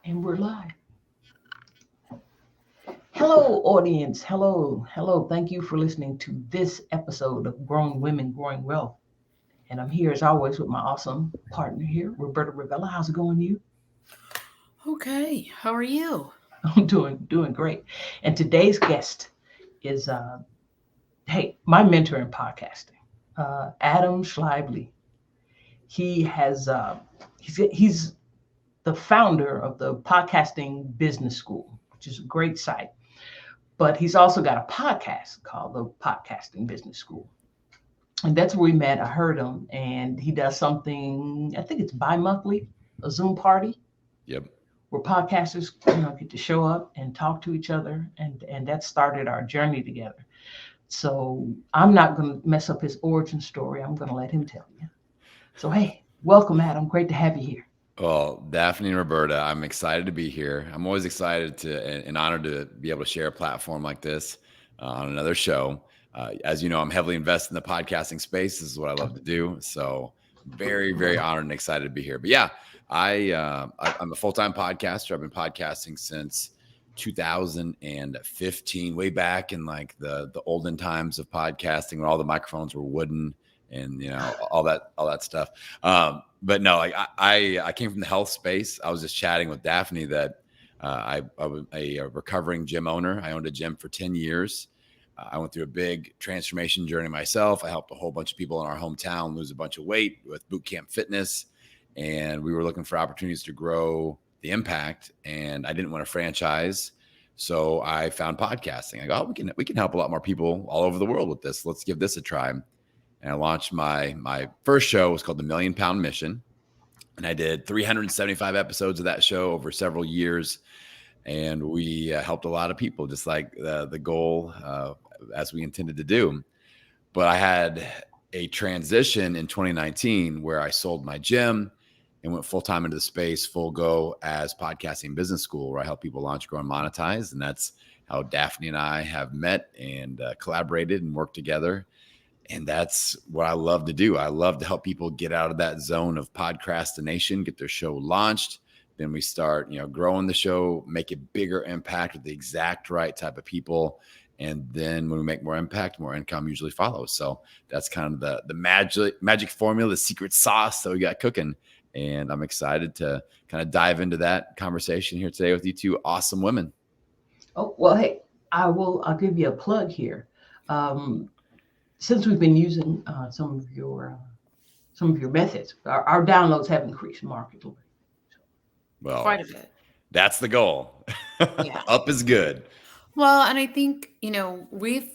And we're live. Hello, audience. Hello. Thank you for listening to this episode of Grown Women, Growing Wealth. And I'm here as always with my awesome partner here, Roberta Ravella. How's it going, you? Okay, how are you? I'm doing great. And today's guest is, my mentor in podcasting, Adam Schleibly. He has, he's the founder of the Podcasting Business School, which is a great site. But he's also got a podcast called the Podcasting Business School. And that's where we met. I heard him, and he does something, I think it's bi-monthly, a Zoom party Yep. where podcasters, get to show up and talk to each other. And that started our journey together. So I'm not going to mess up his origin story. I'm going to let him tell you. So, hey, welcome, Adam. Great to have you here. Well, Daphne and Roberta, I'm excited to be here. I'm always excited and honored to be able to share a platform like this on another show. As you know, I'm heavily invested in the podcasting space. This is what I love to do. So very, very honored and excited to be here. But yeah, I'm a full-time podcaster. I've been podcasting since 2015, way back in like the olden times of podcasting when all the microphones were wooden and all that stuff. But no, like I came from the health space. I was just chatting with Daphne that I was a recovering gym owner. I owned a gym for 10 years. I went through a big transformation journey myself. I helped a whole bunch of people in our hometown lose a bunch of weight with boot camp fitness. And we were looking for opportunities to grow the impact. And I didn't want to franchise. So I found podcasting. I go, oh, we can help a lot more people all over the world with this. Let's give this a try. And I launched my first show. It was called The $1 Million Mission. And I did 375 episodes of that show over several years. And we helped a lot of people, just like the goal as we intended to do. But I had a transition in 2019 where I sold my gym and went full-time into the space, full go as Podcasting Business School, where I help people launch, grow, and monetize. And that's how Daphne and I have met and collaborated and worked together. And that's what I love to do. I love to help people get out of that zone of podcastination, get their show launched. Then we start, growing the show, make a bigger impact with the exact right type of people. And then when we make more impact, more income usually follows. So that's kind of the magic formula, the secret sauce that we got cooking. And I'm excited to kind of dive into that conversation here today with you two awesome women. Oh, well, hey, I'll give you a plug here. Since we've been using some of your methods, our downloads have increased markedly. Well, Quite a bit. That's the goal. Yeah. Up is good. Well, and I think we've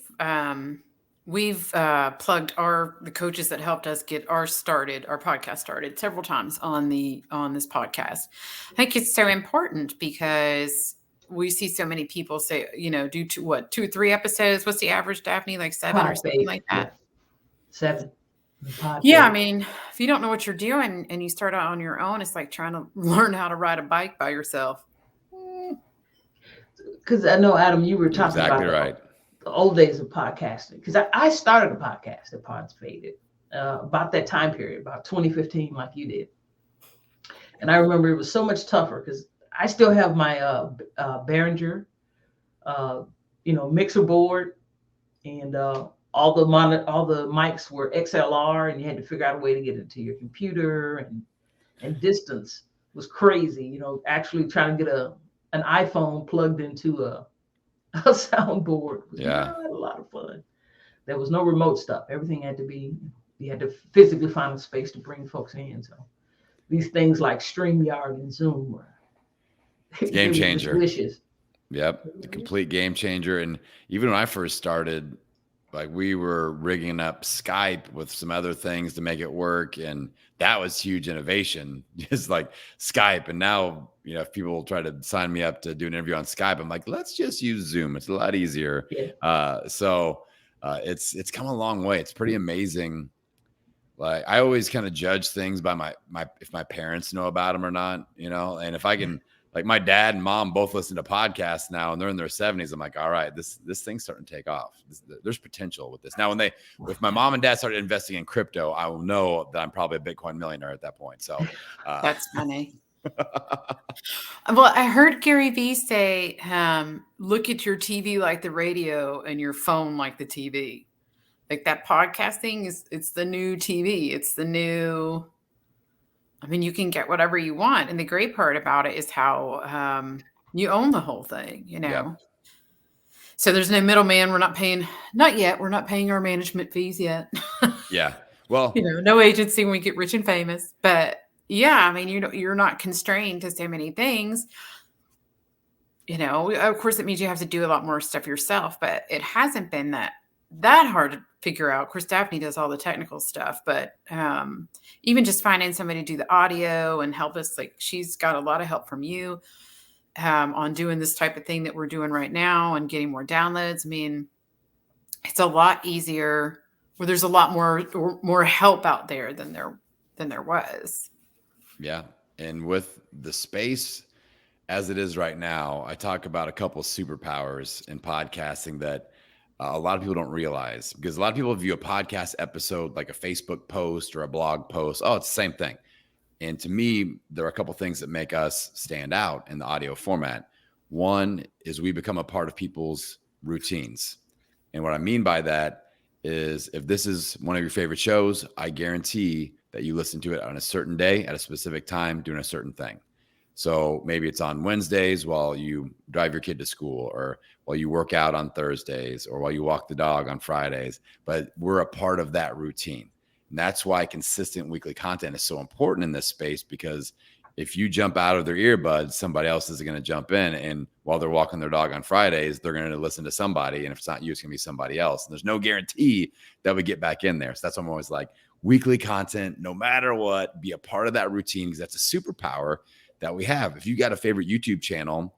plugged the coaches that helped us get our podcast started several times on this podcast. I think it's so important because we see so many people say, do 2 or 3 episodes. What's the average, Daphne? Like 7 or something like that? Yeah. 7. Yeah, I mean, if you don't know what you're doing and you start out on your own, it's like trying to learn how to ride a bike by yourself. Because I know, Adam, you were talking Exactly about right. the old days of podcasting. Because I started a podcast at Pods Faded about that time period, about 2015, like you did. And I remember it was so much tougher because I still have my Behringer, mixer board, and all the mics were XLR, and you had to figure out a way to get it to your computer, and distance was crazy. Actually trying to get an iPhone plugged into a soundboard was not a lot of fun. There was no remote stuff. Everything had to be, you had to physically find a space to bring folks in. So these things like StreamYard and Zoom were game changer. Delicious. Yep, the complete game changer. And even when I first started, like we were rigging up Skype with some other things to make it work. And that was huge innovation, just like Skype. And now, if people try to sign me up to do an interview on Skype, I'm like, let's just use Zoom. It's a lot easier. Yeah. It's come a long way. It's pretty amazing. Like I always kind of judge things by my if my parents know about them or not, and if I can, like my dad and mom both listen to podcasts now and they're in their 70s. I'm like, all right, this thing's starting to take off. There's potential with this. Now, if my mom and dad started investing in crypto, I will know that I'm probably a Bitcoin millionaire at that point. So that's funny. Well, I heard Gary Vee say, look at your TV like the radio and your phone like the TV. Like that podcasting it's the new TV. It's the new, I mean, you can get whatever you want. And the great part about it is how you own the whole thing, you know? Yep. So there's no middleman. Not yet. We're not paying our management fees yet. Yeah. Well, No agency when we get rich and famous. But yeah, I mean, you're not constrained to so many things. Of course, it means you have to do a lot more stuff yourself, but it hasn't been that hard to figure out. Of course, Daphne does all the technical stuff, but even just finding somebody to do the audio and help us, like she's got a lot of help from you on doing this type of thing that we're doing right now and getting more downloads. I mean, it's a lot easier where there's a lot more help out there than there was. Yeah. And with the space as it is right now, I talk about a couple of superpowers in podcasting that a lot of people don't realize, because a lot of people view a podcast episode like a Facebook post or a blog post. Oh, it's the same thing. And to me, there are a couple of things that make us stand out in the audio format. One is we become a part of people's routines. And what I mean by that is if this is one of your favorite shows, I guarantee that you listen to it on a certain day at a specific time doing a certain thing. So maybe it's on Wednesdays while you drive your kid to school, or while you work out on Thursdays, or while you walk the dog on Fridays. But we're a part of that routine. And that's why consistent weekly content is so important in this space, because if you jump out of their earbuds, somebody else is going to jump in. And while they're walking their dog on Fridays, they're going to listen to somebody. And if it's not you, it's going to be somebody else. And there's no guarantee that we get back in there. So that's why I'm always like, weekly content, no matter what, be a part of that routine, because that's a superpower that we have. If you got a favorite YouTube channel,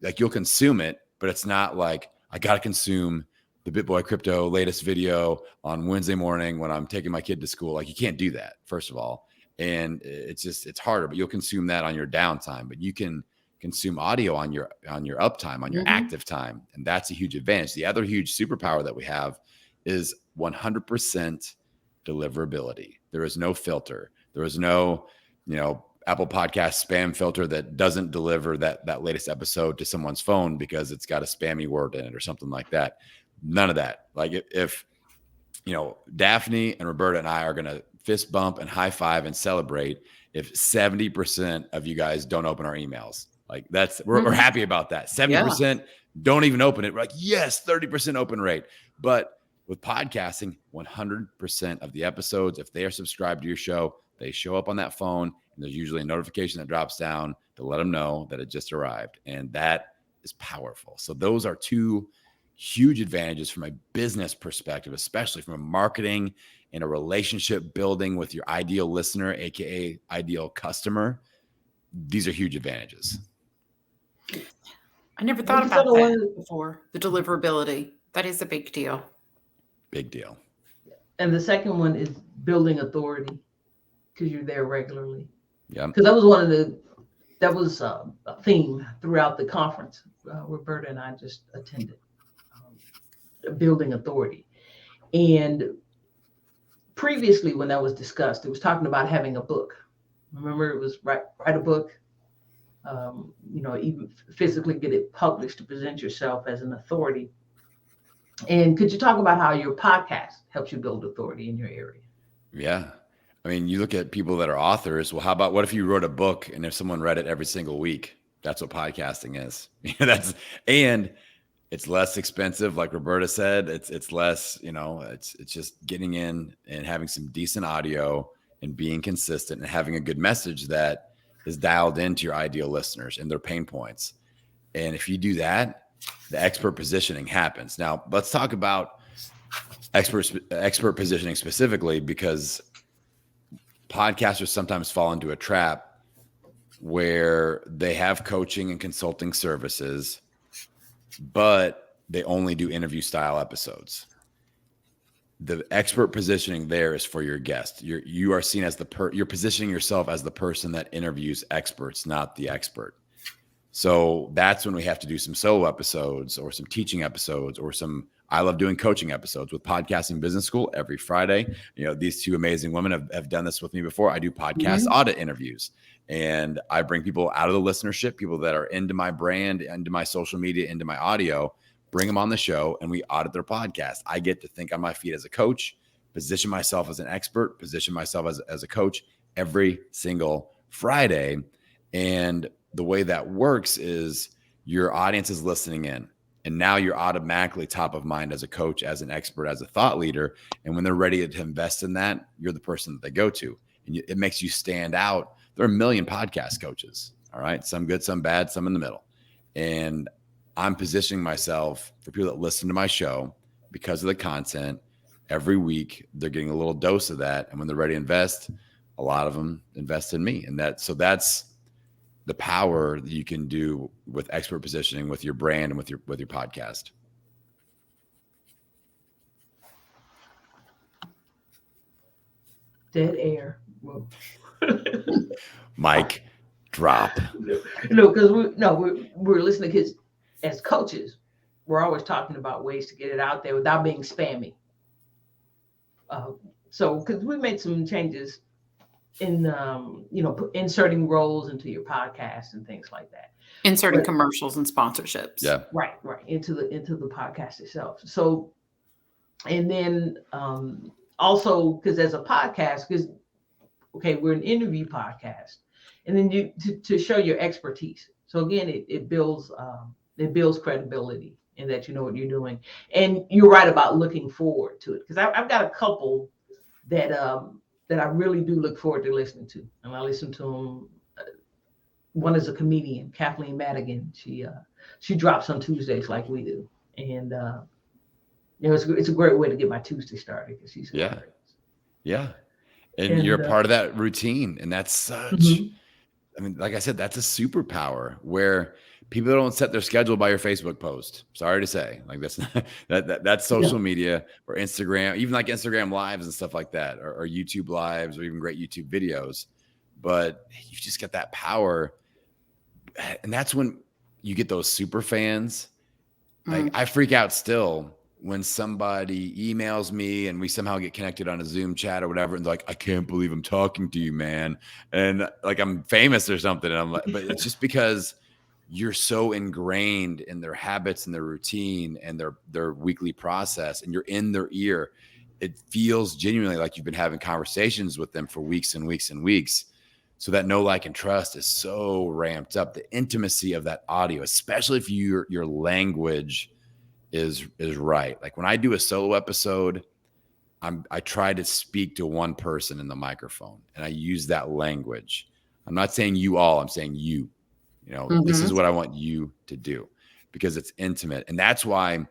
like you'll consume it, but it's not like I got to consume the BitBoy Crypto latest video on Wednesday morning when I'm taking my kid to school. Like you can't do that, first of all. And it's harder, but you'll consume that on your downtime, but you can consume audio on your uptime, on your active time. And that's a huge advantage. The other huge superpower that we have is 100% deliverability. There is no filter. There is no, Apple Podcast spam filter that doesn't deliver that latest episode to someone's phone because it's got a spammy word in it or something like that. None of that. Like if Daphne and Roberta and I are going to fist bump and high five and celebrate if 70% of you guys don't open our emails. Like we're happy about that. 70% don't even open it. We're like, yes, 30% open rate. But with podcasting, 100% of the episodes, if they are subscribed to your show, they show up on that phone, and there's usually a notification that drops down to let them know that it just arrived. And that is powerful. So those are two huge advantages from a business perspective, especially from a marketing and a relationship building with your ideal listener, AKA ideal customer. These are huge advantages. I never thought about that before. The deliverability. That is a big deal. Big deal. And the second one is building authority, because you're there regularly. Yeah. Because that was a theme throughout the conference Roberta and I just attended, building authority. And previously when that was discussed, it was talking about having a book. Remember, it was write a book, even physically get it published to present yourself as an authority. And could you talk about how your podcast helps you build authority in your area? Yeah. I mean, you look at people that are authors. Well, how about what if you wrote a book and if someone read it every single week? That's what podcasting is. And it's less expensive. Like Roberta said, it's less, it's just getting in and having some decent audio and being consistent and having a good message that is dialed into your ideal listeners and their pain points. And if you do that, the expert positioning happens. Now, let's talk about expert positioning specifically, because podcasters sometimes fall into a trap where they have coaching and consulting services, but they only do interview style episodes. The expert positioning there is for your guest. You are seen as you're positioning yourself as the person that interviews experts, not the expert. So that's when we have to do some solo episodes or some teaching episodes or some I love doing coaching episodes with Podcasting Business School every Friday. These two amazing women have done this with me before. I do podcast audit interviews, and I bring people out of the listenership, people that are into my brand, into my social media, into my audio, bring them on the show, and we audit their podcast. I get to think on my feet as a coach, position myself as an expert, position myself as a coach every single Friday. And the way that works is your audience is listening in. And now you're automatically top of mind as a coach, as an expert, as a thought leader. And when they're ready to invest in that, you're the person that they go to. And it makes you stand out. There are 1 million podcast coaches. All right. Some good, some bad, some in the middle. And I'm positioning myself for people that listen to my show because of the content. Every week, they're getting a little dose of that. And when they're ready to invest, a lot of them invest in me. And that's the power that you can do with expert positioning, with your brand, and with your podcast. Dead air. Mic drop. No, because we're listening, because as coaches, we're always talking about ways to get it out there without being spammy. So because we made some changes in inserting roles into your podcast and things like that, inserting commercials and sponsorships. Yeah, right into the podcast itself. So, and then also, because as a podcast, we're an interview podcast, and then you to show your expertise. So again, it builds credibility in that you know what you're doing, and you're right about looking forward to it, because I've got a couple that I really do look forward to listening to, and I listen to them. One is a comedian, Kathleen Madigan. She drops on Tuesdays like we do, and it's a great way to get my Tuesday started, because she's hilarious. Yeah, and you're a part of that routine, and that's such. I mean, like I said, that's a superpower where people don't set their schedule by your Facebook post. Sorry to say, like that's social media or Instagram, even like Instagram lives and stuff like that, or YouTube lives, or even great YouTube videos. But you just get that power, and that's when you get those super fans. Like I freak out still when somebody emails me and we somehow get connected on a Zoom chat or whatever, and they're like, I can't believe I'm talking to you, man. And like I'm famous or something. And I'm like, but it's just because you're so ingrained in their habits and their routine and their weekly process, and you're in their ear. It feels genuinely like you've been having conversations with them for weeks and weeks and weeks. So that know, like, and trust is so ramped up. The intimacy of that audio, especially if your language is right. Like when I do a solo episode, I try to speak to one person in the microphone, and I use that language. I'm not saying you all, I'm saying you. This is what I want you to do, because it's intimate. And that's why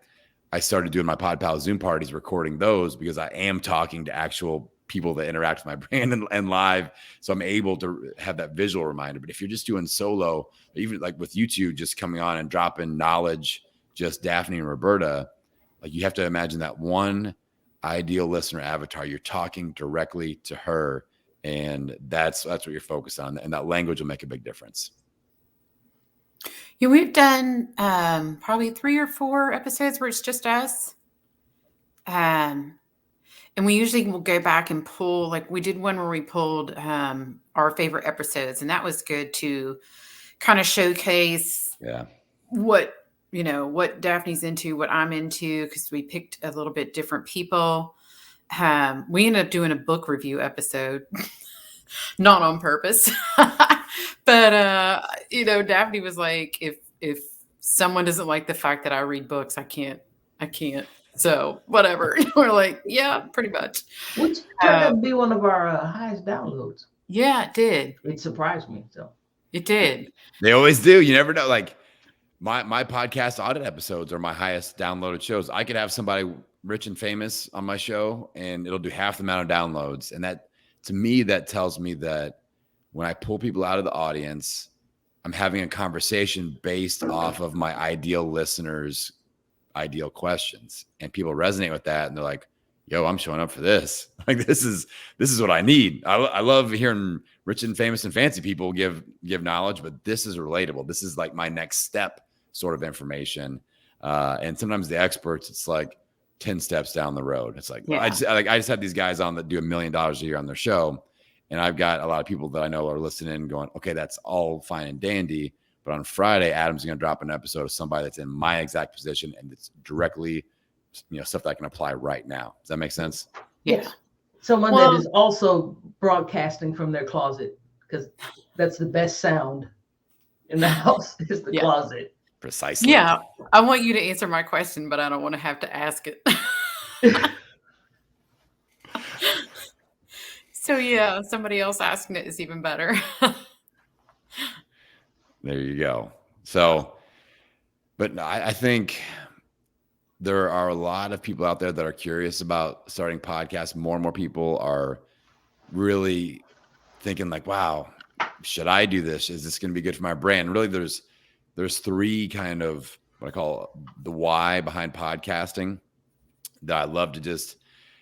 I started doing my Pod Pal Zoom parties, recording those, because I am talking to actual people that interact with my brand and live. So I'm able to have that visual reminder. But if you're just doing solo, even like with YouTube, just coming on and dropping knowledge, just Daphne and Roberta, like you have to imagine that one ideal listener avatar. You're talking directly to her, and that's what you're focused on. And that language will make a big difference. Yeah, we've done probably 3 or 4 episodes where it's just us. And we usually will go back and pull, like we did one where we pulled our favorite episodes, and that was good to kind of showcase what Daphne's into, what I'm into, because we picked a little bit different people. We ended up doing a book review episode, not on purpose. But Daphne was like, if someone doesn't like the fact that I read books, I can't. So whatever. We're like, yeah, pretty much. Which turned out to be one of our highest downloads. Yeah, it did. It surprised me. So it did. They always do. You never know. Like my podcast audit episodes are my highest downloaded shows. I could have somebody rich and famous on my show, and it'll do half the amount of downloads. And that, to me, that tells me that when I pull people out of the audience, I'm having a conversation based off of my ideal listeners' ideal questions, and people resonate with that, and they're like, yo, I'm showing up for this. Like this is what I need. I love hearing rich and famous and fancy people give knowledge, but this is relatable. This is like my next step sort of information. And sometimes the experts, it's like, 10 steps down the road. It's like, Yeah. I just had these guys on that do $1 million a year on their show. And I've got a lot of people that I know are listening and going, okay, that's all fine and dandy. But on Friday, Adam's going to drop an episode of somebody that's in my exact position. And it's directly, stuff that I can apply right now. Does that make sense? Yeah. Yes. Someone that is also broadcasting from their closet, because that's the best sound in the house is the closet. Precisely. Yeah. I want you to answer my question, but I don't want to have to ask it. So yeah, somebody else asking it is even better. There you go. So, but I think there are a lot of people out there that are curious about starting podcasts. More and more people are really thinking like, wow, should I do this? Is this going to be good for my brand? Really, there's three kind of what I call the why behind podcasting that I love to just,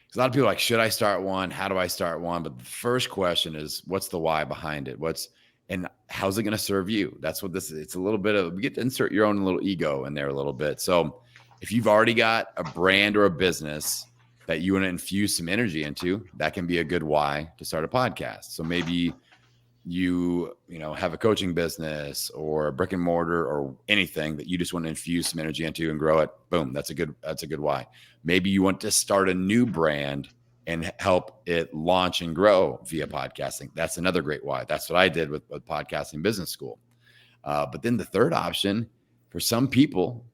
because a lot of people are like, should I start one? How do I start one? But the first question is, what's the why behind it? And how's it going to serve you? That's what this is. It's a little bit of, we get to insert your own little ego in there a little bit. So if you've already got a brand or a business that you want to infuse some energy into, that can be a good why to start a podcast. So maybe you have a coaching business or a brick and mortar or anything that you just want to infuse some energy into and grow it. Boom. That's a good why. Maybe you want to start a new brand and help it launch and grow via podcasting. That's another great why. That's what I did with podcasting business school. But then the third option for some people,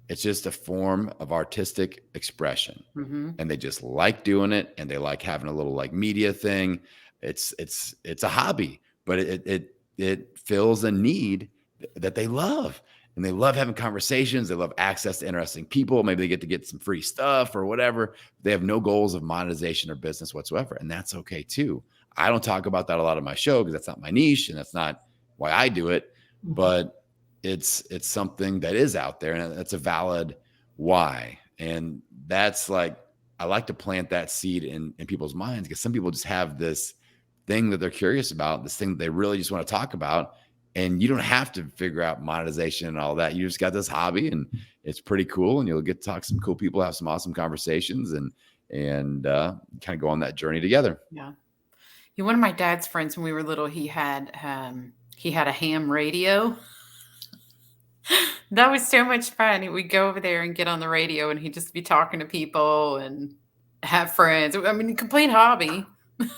it's just a form of artistic expression, and they just like doing it, and they like having a little like media thing. It's a hobby, but it fills a need that they love, and they love having conversations. They love access to interesting people. Maybe they get some free stuff or whatever. They have no goals of monetization or business whatsoever, and that's okay too. I don't talk about that a lot on my show because that's not my niche, and that's not why I do it. But it's something that is out there, and that's a valid why. And that's like, I like to plant that seed in people's minds, because some people just have this thing that they're curious about, this thing that they really just want to talk about. And you don't have to figure out monetization and all that. You just got this hobby, and it's pretty cool. And you'll get to talk to some cool people, have some awesome conversations, and kind of go on that journey together. Yeah. One of my dad's friends when we were little, he had a ham radio. That was so much fun. We'd go over there and get on the radio, and he'd just be talking to people and have friends. I mean, complete hobby.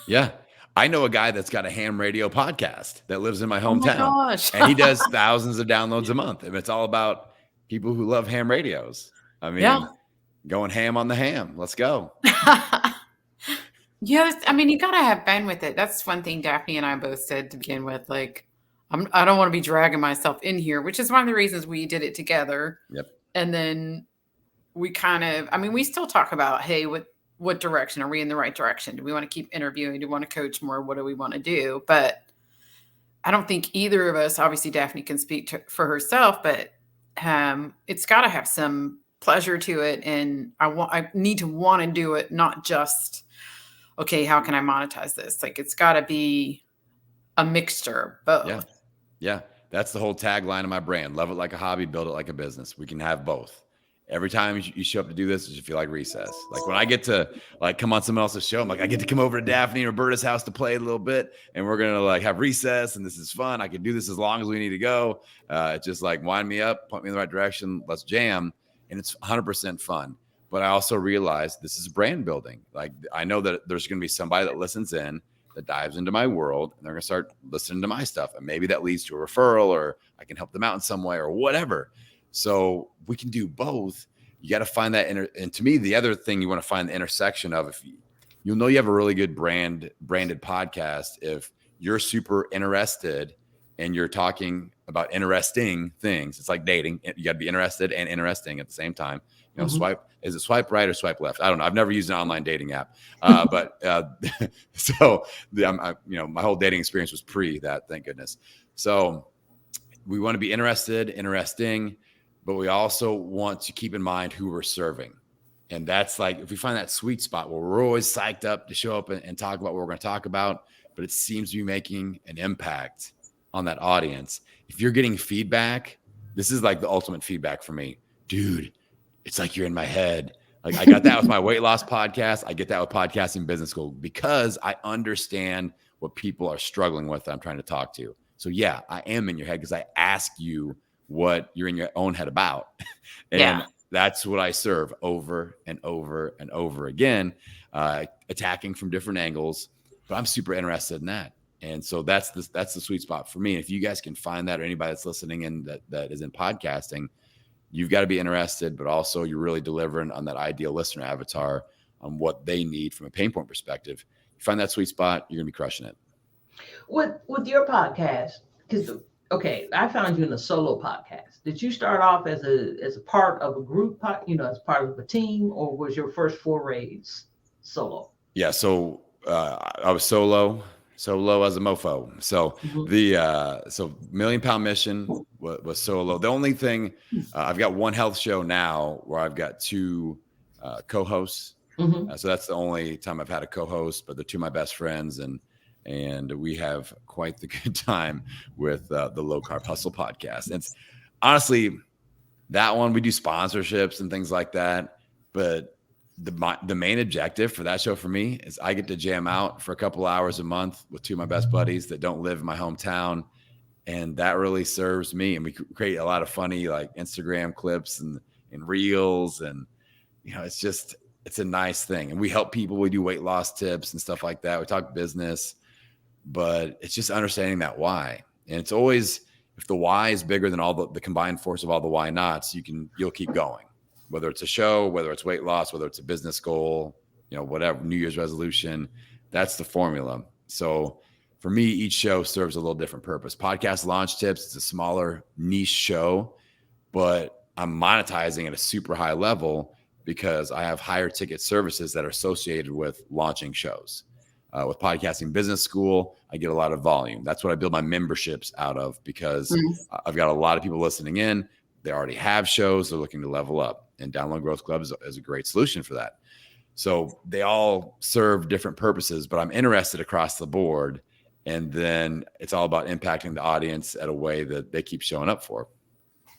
Yeah. I know a guy that's got a ham radio podcast that lives in my hometown. Oh my gosh. And he does thousands of downloads a month. And it's all about people who love ham radios. I mean, going ham on the ham. Let's go. Yes. I mean, you got to have fun with it. That's one thing Daphne and I both said to begin with. Like, I don't want to be dragging myself in here, which is one of the reasons we did it together. Yep. And then we we still talk about, hey, what direction? Are we in the right direction? Do we want to keep interviewing? Do we want to coach more? What do we want to do? But I don't think either of us, obviously Daphne can speak for herself, but it's got to have some pleasure to it. And I need to want to do it, not just, okay, how can I monetize this? Like, it's got to be a mixture, both. Yeah. That's the whole tagline of my brand. Love it like a hobby, build it like a business. We can have both. Every time you show up to do this, you feel like recess. Like when I get to like come on someone else's show, I'm like, I get to come over to Daphne and Roberta's house to play a little bit, and we're gonna like have recess, and this is fun. I can do this as long as we need to go. It's just like wind me up, point me in the right direction, let's jam, and it's 100% fun. But I also realize this is brand building. Like I know that there's gonna be somebody that listens in, that dives into my world, and they're gonna start listening to my stuff, and maybe that leads to a referral, or I can help them out in some way, or whatever. So we can do both. You got to find that. And to me, the other thing you want to find the intersection of, if you'll know you have a really good branded podcast if you're super interested and you're talking about interesting things. It's like dating. You got to be interested and interesting at the same time. Is it swipe right or swipe left? I don't know. I've never used an online dating app, so my whole dating experience was pre that. Thank goodness. So we want to be interesting, but we also want to keep in mind who we're serving. And that's like, if we find that sweet spot where we're always psyched up to show up and talk about what we're going to talk about, but it seems to be making an impact on that audience. If you're getting feedback, this is like the ultimate feedback for me. Dude, it's like you're in my head. Like I got that with my weight loss podcast. I get that with podcasting business school because I understand what people are struggling with that I'm trying to talk to. So yeah, I am in your head because I ask you what you're in your own head about. And that's what I serve over and over and over again, attacking from different angles. But I'm super interested in that. And so that's the sweet spot for me. And if you guys can find that, or anybody that's listening in that is in podcasting, you've got to be interested, but also you're really delivering on that ideal listener avatar on what they need from a pain point perspective. You find that sweet spot, you're gonna be crushing it. With your podcast, because okay, I found you in a solo podcast. Did you start off as a part of a group, as part of a team, or was your first forays solo? Yeah, so I was solo as a mofo. So so Million Pound Mission was solo. The only thing I've got one health show now where I've got two co-hosts. So that's the only time I've had a co-host, but they're two of my best friends, and we have quite the good time with the Low Carb Hustle podcast. And it's honestly that one, we do sponsorships and things like that, but the main objective for that show for me is I get to jam out for a couple hours a month with two of my best buddies that don't live in my hometown. And that really serves me. And we create a lot of funny, like Instagram clips and reels. And, it's a nice thing. And we help people. We do weight loss tips and stuff like that. We talk business, but it's just understanding that why. And it's always, if the why is bigger than all the combined force of all the why nots, you'll keep going. Whether it's a show, whether it's weight loss, whether it's a business goal, whatever, New Year's resolution, that's the formula. So for me, each show serves a little different purpose. Podcast Launch Tips, it's a smaller niche show, but I'm monetizing at a super high level because I have higher ticket services that are associated with launching shows. With Podcasting Business School, I get a lot of volume. That's what I build my memberships out of because I've got a lot of people listening in. They already have shows. They're looking to level up. And Download Growth Club is a great solution for that. So they all serve different purposes, but I'm interested across the board. And then it's all about impacting the audience at a way that they keep showing up for.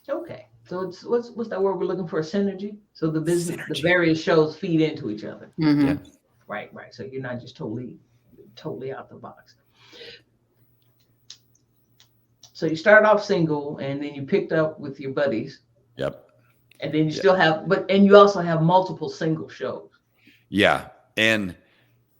Okay. So it's what's that word we're looking for? Synergy. So the the various shows feed into each other. Yeah. Right. So you're not just totally out the box. So you started off single and then you picked up with your buddies. Yep. And then you still have, and you also have multiple single shows. Yeah. And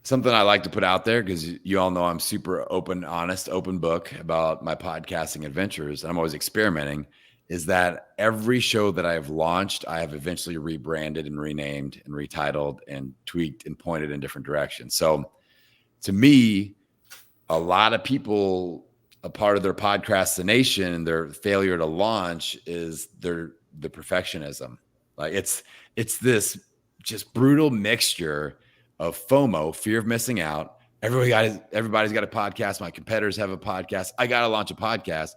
something I like to put out there, because you all know I'm super open, honest, open book about my podcasting adventures. And I'm always experimenting, is that every show that I've launched, I have eventually rebranded and renamed and retitled and tweaked and pointed in different directions. So to me, a lot of people, a part of their podcastination and their failure to launch is the perfectionism. Like it's this just brutal mixture of FOMO, fear of missing out. Everybody's got a podcast. My competitors have a podcast. I got to launch a podcast.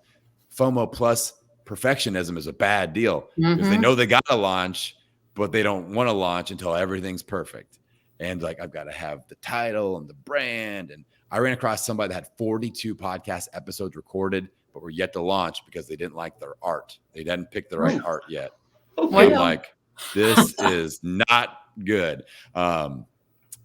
FOMO plus perfectionism is a bad deal because they know they got to launch, but they don't want to launch until everything's perfect. And like, I've got to have the title and the brand. And I ran across somebody that had 42 podcast episodes recorded, but were yet to launch because they didn't like their art. They hadn't picked the right art yet. Okay. I'm like, this is not good.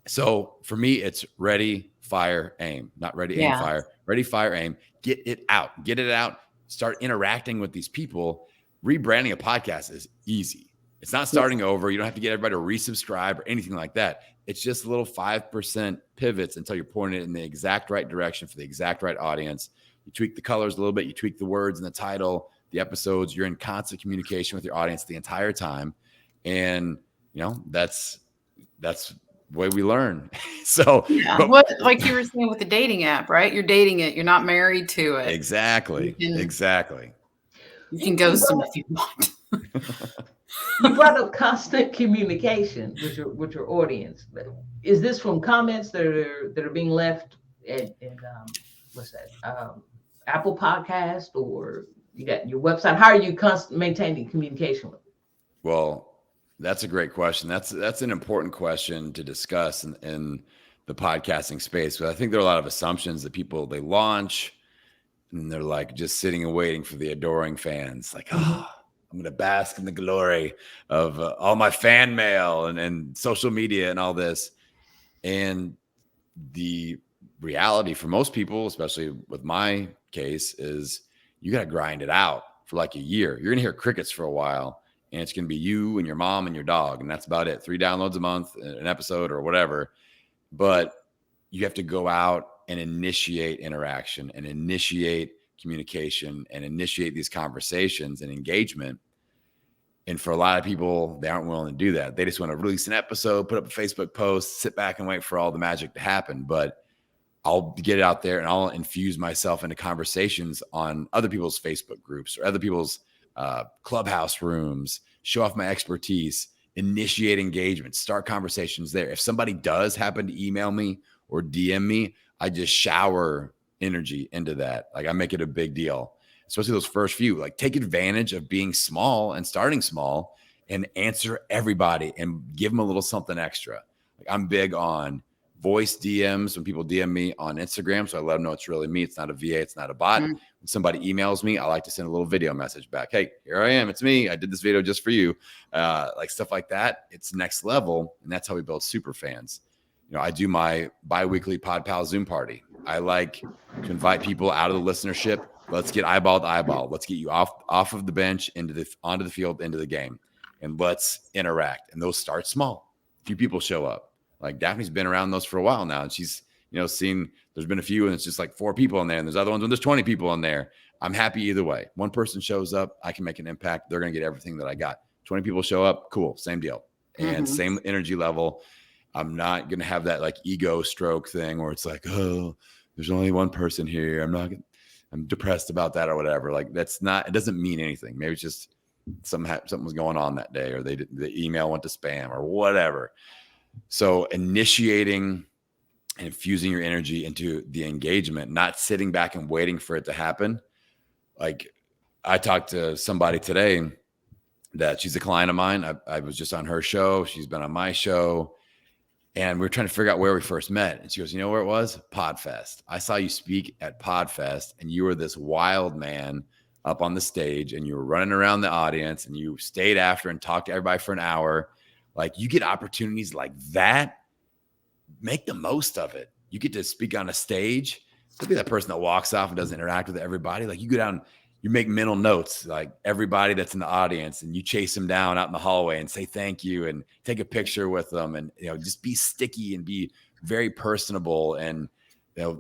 So for me, it's ready, fire, aim. Not ready, aim, fire. Ready, fire, aim. Get it out. Get it out. Start interacting with these people. Rebranding a podcast is easy. It's not starting over. You don't have to get everybody to resubscribe or anything like that. It's just little 5% pivots until you're pointing it in the exact right direction for the exact right audience. You tweak the colors a little bit. You tweak the words in the title, the episodes. You're in constant communication with your audience the entire time. And, that's the way we learn. So, like you were saying with the dating app, right? You're dating it. You're not married to it. Exactly. You can ghost them if you want. You brought up constant communication with your audience. Is this from comments that are being left at what's that? Apple Podcast, or you got your website? How are you maintaining communication with them? Well, that's a great question. That's an important question to discuss in the podcasting space. But I think there are a lot of assumptions that people, they launch and they're like just sitting and waiting for the adoring fans. Like, I'm going to bask in the glory of all my fan mail and social media and all this. And the reality for most people, especially with my case, is you got to grind it out for like a year. You're going to hear crickets for a while, and it's going to be you and your mom and your dog. And that's about it. 3 downloads a month, an episode or whatever. But you have to go out and initiate interaction and initiate communication and initiate these conversations and engagement. And for a lot of people, they aren't willing to do that. They just want to release an episode, put up a Facebook post, sit back and wait for all the magic to happen. But I'll get it out there and I'll infuse myself into conversations on other people's Facebook groups or other people's clubhouse rooms, show off my expertise, initiate engagement, start conversations there. If somebody does happen to email me or DM me, I just shower energy into that. Like I make it a big deal, especially those first few. Like take advantage of being small and starting small and answer everybody and give them a little something extra. Like I'm big on voice DMs when people DM me on Instagram. So I let them know it's really me. It's not a VA. It's not a bot. Mm-hmm. When somebody emails me, I like to send a little video message back. Hey, here I am. It's me. I did this video just for you. Like stuff like that. It's next level. And that's how we build super fans. You know, I do my bi-weekly Pod Pal Zoom party. I like to invite people out of the listenership. Let's get eyeball to eyeball. Let's get you off of the bench onto the field, into the game. And let's interact. And those start small. A few people show up. Like Daphne's been around those for a while now. And she's, seen there's been a few and it's just like 4 people in there. And there's other ones when there's 20 people in there. I'm happy either way. One person shows up, I can make an impact. They're going to get everything that I got. 20 people show up. Cool. Same deal. And same energy level. I'm not going to have that like ego stroke thing where it's like, oh, there's only one person here. I'm depressed about that or whatever. Like it doesn't mean anything. Maybe it's just something was going on that day or the email went to spam or whatever. So initiating and infusing your energy into the engagement, not sitting back and waiting for it to happen. Like I talked to somebody today that she's a client of mine. I was just on her show. She's been on my show. And we were trying to figure out where we first met. And she goes, you know where it was? Podfest. I saw you speak at Podfest and you were this wild man up on the stage and you were running around the audience and you stayed after and talked to everybody for an hour. Like you get opportunities like that, make the most of it. You get to speak on a stage. Don't be that person that walks off and doesn't interact with everybody. Like you go down, you make mental notes, like everybody that's in the audience and you chase them down out in the hallway and say thank you and take a picture with them and, just be sticky and be very personable. And,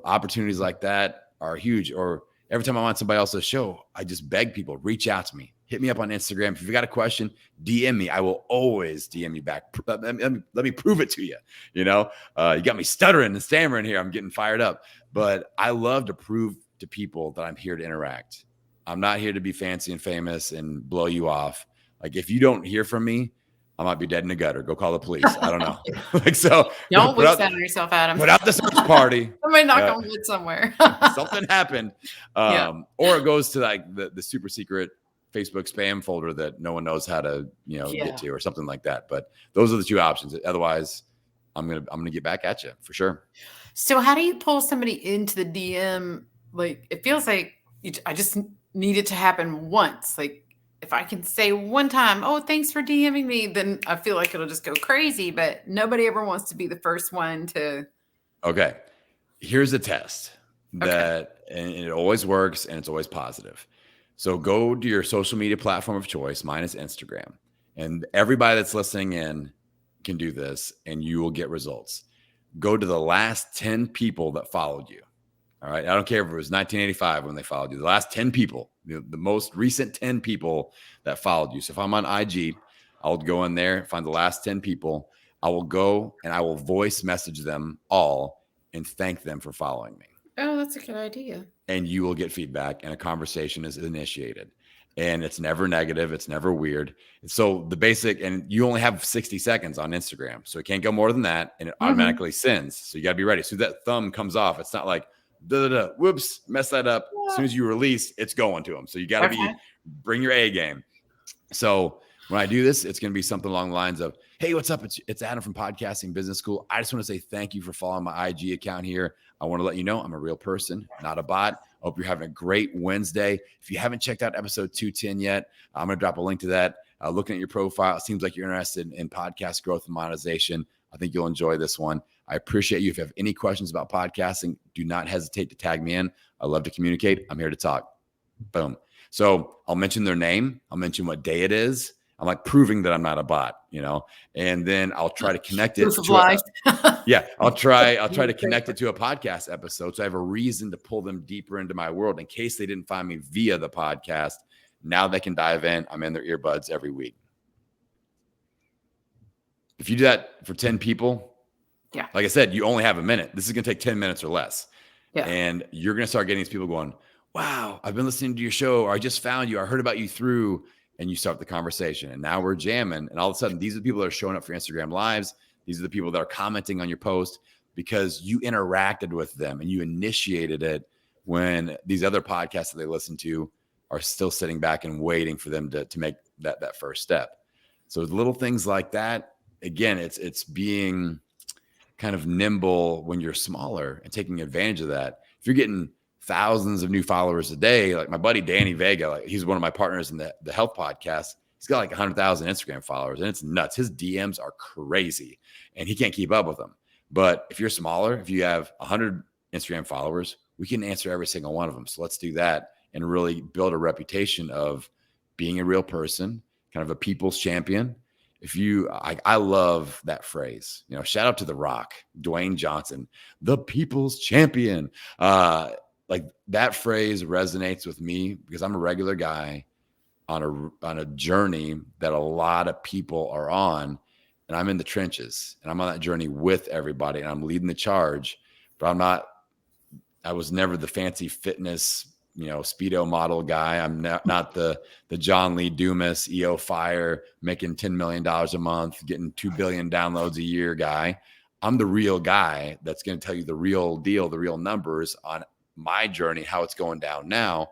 opportunities like that are huge. Or every time I'm on somebody else's show, I just beg people, reach out to me. Hit me up on Instagram. If you've got a question, DM me. I will always DM you back. Let me prove it to you. You got me stuttering and stammering here. I'm getting fired up. But I love to prove to people that I'm here to interact. I'm not here to be fancy and famous and blow you off. Like if you don't hear from me, I might be dead in the gutter. Go call the police. I don't know. Don't wish that on yourself, Adam. Put out the search party. Somebody knock on wood somewhere. Something happened. Or it goes to like the super secret Facebook spam folder that no one knows how to, get to or something like that. But those are the 2 options. Otherwise, I'm gonna get back at you for sure. So how do you pull somebody into the DM? Like it feels like I just need it to happen once. Like if I can say one time, oh, thanks for DMing me, then I feel like it'll just go crazy. But nobody ever wants to be the first one to. Okay. Here's a test and it always works and it's always positive. So go to your social media platform of choice. Mine is Instagram. And everybody that's listening in can do this and you will get results. Go to the last 10 people that followed you. All right. I don't care if it was 1985 when they followed you. The last 10 people, the most recent 10 people that followed you. So if I'm on IG, I'll go in there, find the last 10 people. I will go and I will voice message them all and thank them for following me. Oh, that's a good idea. And you will get feedback and a conversation is initiated. And it's never negative. It's never weird. So the basic, and you only have 60 seconds on Instagram. So it can't go more than that. And it automatically sends. So you got to be ready. So that thumb comes off. It's not like, whoops, mess that up. As soon as you release, it's going to them. So you got to bring your A game. So when I do this, it's going to be something along the lines of, hey, what's up? It's Adam from Podcasting Business School. I just want to say thank you for following my IG account here. I want to let you know I'm a real person, not a bot. I hope you're having a great Wednesday. If you haven't checked out episode 210 yet, I'm going to drop a link to that. Looking at your profile, it seems like you're interested in podcast growth and monetization. I think you'll enjoy this one. I appreciate you. If you have any questions about podcasting, do not hesitate to tag me in. I love to communicate. I'm here to talk. Boom. So I'll mention their name. I'll mention what day it is. I'm like proving that I'm not a bot, and then I'll try to connect it Proof of to life. I'll try to connect it to a podcast episode. So I have a reason to pull them deeper into my world in case they didn't find me via the podcast. Now they can dive in. I'm in their earbuds every week. If you do that for 10 people, like I said, you only have a minute. This is going to take 10 minutes or less. Yeah. And you're going to start getting these people going, wow, I've been listening to your show, or I just found you. I heard about you through, and you start the conversation. And now we're jamming. And all of a sudden, these are the people that are showing up for Instagram Lives. These are the people that are commenting on your post because you interacted with them and you initiated it when these other podcasts that they listen to are still sitting back and waiting for them to make that first step. So little things like that, again, it's being kind of nimble when you're smaller and taking advantage of that. If you're getting thousands of new followers a day, like my buddy Danny Vega, like he's one of my partners in the health podcast. He's got like 100,000 Instagram followers, and it's nuts. His DMs are crazy, and he can't keep up with them. But if you're smaller, if you have 100 Instagram followers, we can answer every single one of them. So let's do that and really build a reputation of being a real person, kind of a people's champion. I love that phrase, shout out to The Rock, Dwayne Johnson, the people's champion. Like that phrase resonates with me because I'm a regular guy on a journey that a lot of people are on, and I'm in the trenches and I'm on that journey with everybody and I'm leading the charge, but I was never the fancy fitness, Speedo model guy. I'm not the John Lee Dumas, EO Fire, making $10 million a month, getting 2 billion downloads a year guy. I'm the real guy that's going to tell you the real deal, the real numbers on my journey, how it's going down now.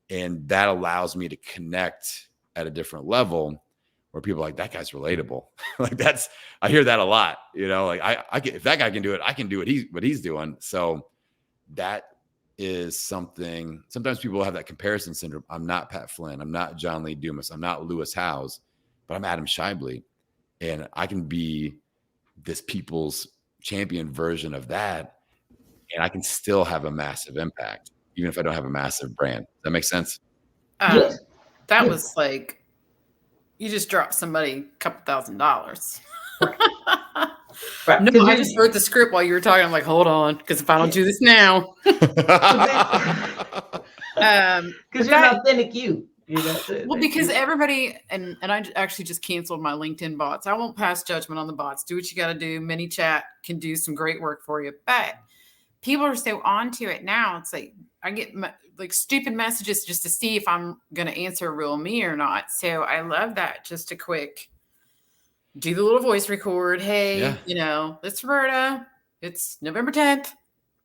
And that allows me to connect at a different level where people are like, that guy's relatable. Like I hear that a lot, like if that guy can do it, I can do what he's doing. So that is something. Sometimes people have that comparison syndrome. I'm not Pat Flynn. I'm not John Lee Dumas. I'm not Lewis Howes, but I'm Adam Shively. And I can be this people's champion version of that. And I can still have a massive impact, even if I don't have a massive brand. Does that make sense? Yes. That was like, you just dropped somebody a couple $1,000s. Right. No, I just wrote the script while you were talking. I'm like, hold on, because if I don't do this now. Because you're an authentic you. Well, because everybody, and I actually just canceled my LinkedIn bots. I won't pass judgment on the bots. Do what you got to do. ManyChat can do some great work for you. But people are so onto it now. It's like I get like stupid messages just to see if I'm going to answer real me or not. So I love that. Just a quick, do the little voice record. Hey, it's Roberta. It's November 10th.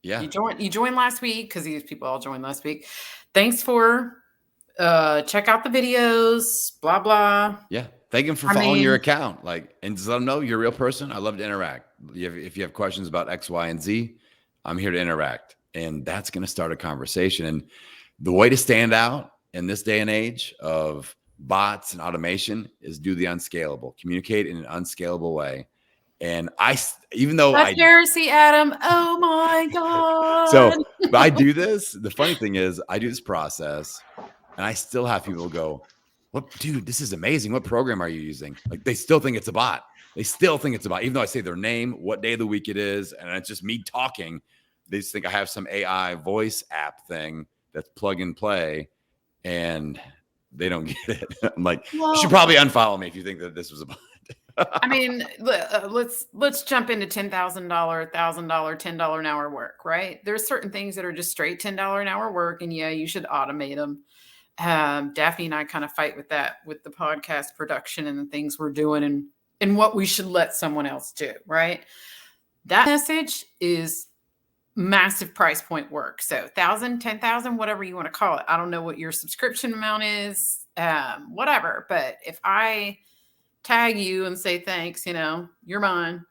Yeah. You joined last week because these people all joined last week. Thanks for check out the videos, blah, blah. Yeah. Thank them for following your account. And just let them know you're a real person. I love to interact. If you have questions about X, Y, and Z, I'm here to interact. And that's going to start a conversation. And the way to stand out in this day and age of bots and automation is do the unscalable, communicate in an unscalable way. And even though That's heresy, Adam. Oh my God. So I do this. The funny thing is I do this process and I still have people go, "What, dude, this is amazing. What program are you using?" Like they still think it's a bot. They still think it's a bot, even though I say their name, what day of the week it is, and it's just me talking. They just think I have some AI voice app thing that's plug and play, and they don't get it. I'm like, you should probably unfollow me if you think that this was a bot. I mean, let's jump into $10,000, $1,000, $10 an hour work, right? There's certain things that are just straight $10 an hour work, and you should automate them. Daphne and I kind of fight with that with the podcast production and the things we're doing and what we should let someone else do, right? That message is massive price point work. So 1,000, 10,000, whatever you want to call it. I don't know what your subscription amount is, whatever. But if I tag you and say, thanks, you're mine,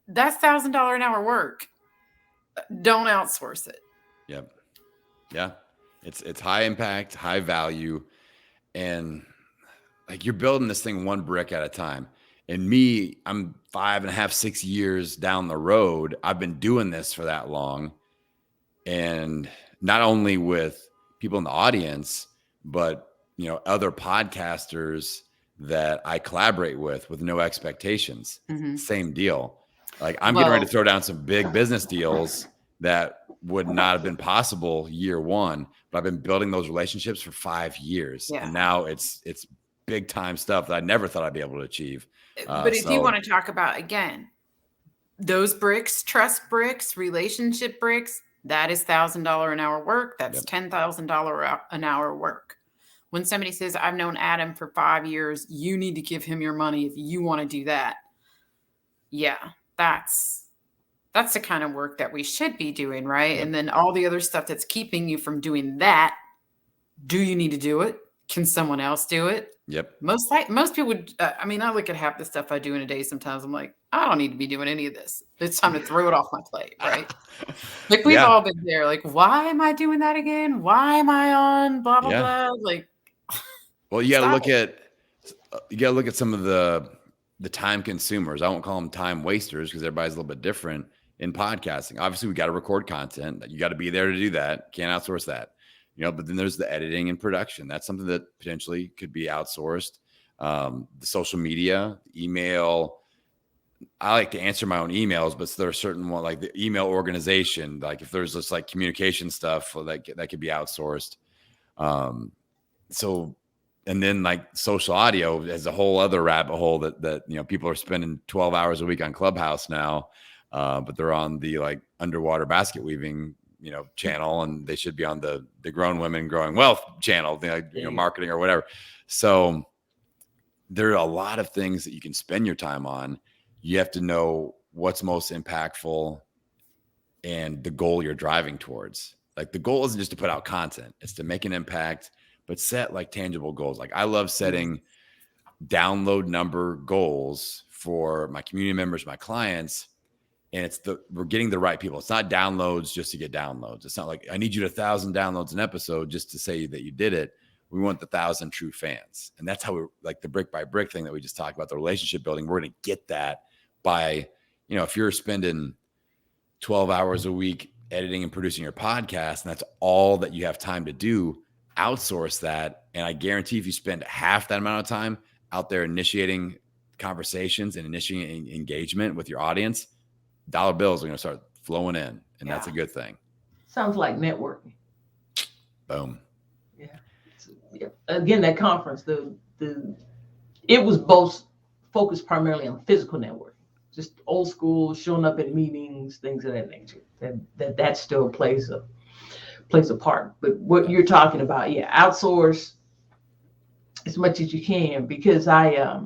that's $1,000 an hour work. Don't outsource it. Yep. Yeah. It's high impact, high value, and like you're building this thing one brick at a time. And me, I'm 5.5, 6 years down the road. I've been doing this for that long. And not only with people in the audience, but other podcasters that I collaborate with no expectations. Mhm. Same deal. Like I'm getting ready Well, to throw down some big business deals that would not have been possible year one, but I've been building those relationships for 5 years. yeah. And now it's big time stuff that I never thought I'd be able to achieve. But if you So want to talk about, again, those bricks, trust bricks, relationship bricks, that is $1,000 an hour work. That's yep. $10,000 an hour work. When somebody says, I've known Adam for 5 years, you need to give him your money if you want to do that. Yeah, that's the kind of work that we should be doing, right? Yep. And then all the other stuff that's keeping you from doing that, do you need to do it? Can someone else do it? Yep. Most people would. I mean, I look at half the stuff I do in a day. Sometimes I'm like, I don't need to be doing any of this. It's time to throw it off my plate, right? Like we've all been there. Like, why am I doing that again? Why am I on blah blah blah? Like, well, you got to look at some of the time consumers. I won't call them time wasters because everybody's a little bit different in podcasting. Obviously, we got to record content. You got to be there to do that. Can't outsource that. But then there's the editing and production. That's something that potentially could be outsourced. The social media, email. I like to answer my own emails, but there are certain one like the email organization. Like if there's just like communication stuff that could be outsourced. And then like social audio is a whole other rabbit hole that people are spending 12 hours a week on Clubhouse now, but they're on the like underwater basket weaving channel, and they should be on the Grown Women Growing Wealth channel, marketing or whatever. So there are a lot of things that you can spend your time on. You have to know what's most impactful and the goal you're driving towards. Like the goal isn't just to put out content, it's to make an impact, but set like tangible goals. Like I love setting download number goals for my community members, my clients. And we're getting the right people. It's not downloads just to get downloads. It's not like I need you to 1,000 downloads an episode just to say that you did it. We want the 1,000 true fans. And that's how we like the brick by brick thing that we just talked about, the relationship building. We're going to get that by, if you're spending 12 hours a week editing and producing your podcast, and that's all that you have time to do, outsource that. And I guarantee if you spend half that amount of time out there initiating conversations and initiating engagement with your audience, dollar bills are going to start flowing in, and that's a good thing. Sounds like networking. Boom. Yeah. Again, that conference, it was both focused primarily on physical networking, just old school, showing up at meetings, things of that nature. That still plays a part. But what you're talking about, outsource as much as you can, because I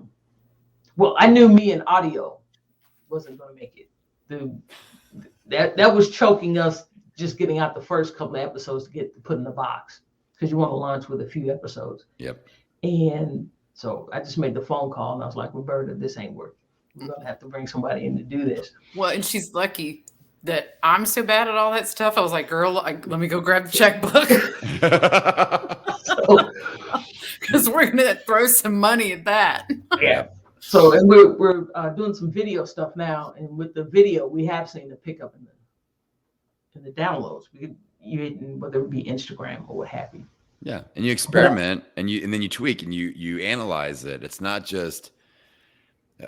knew me and audio wasn't going to make it. That was choking us just getting out the first couple of episodes to get put in the box, because you want to launch with a few episodes. Yep. And so I just made the phone call and I was like, Roberta, this ain't working. We're going to have to bring somebody in to do this. Well, and she's lucky that I'm so bad at all that stuff. I was like, girl, let me go grab the checkbook. Because we're going to throw some money at that. Yeah. So, and we're doing some video stuff now, and with the video, we have seen a pickup in the downloads. Whether it be Instagram or what have you. Yeah, and you experiment, and then you tweak, and you analyze it. It's not just.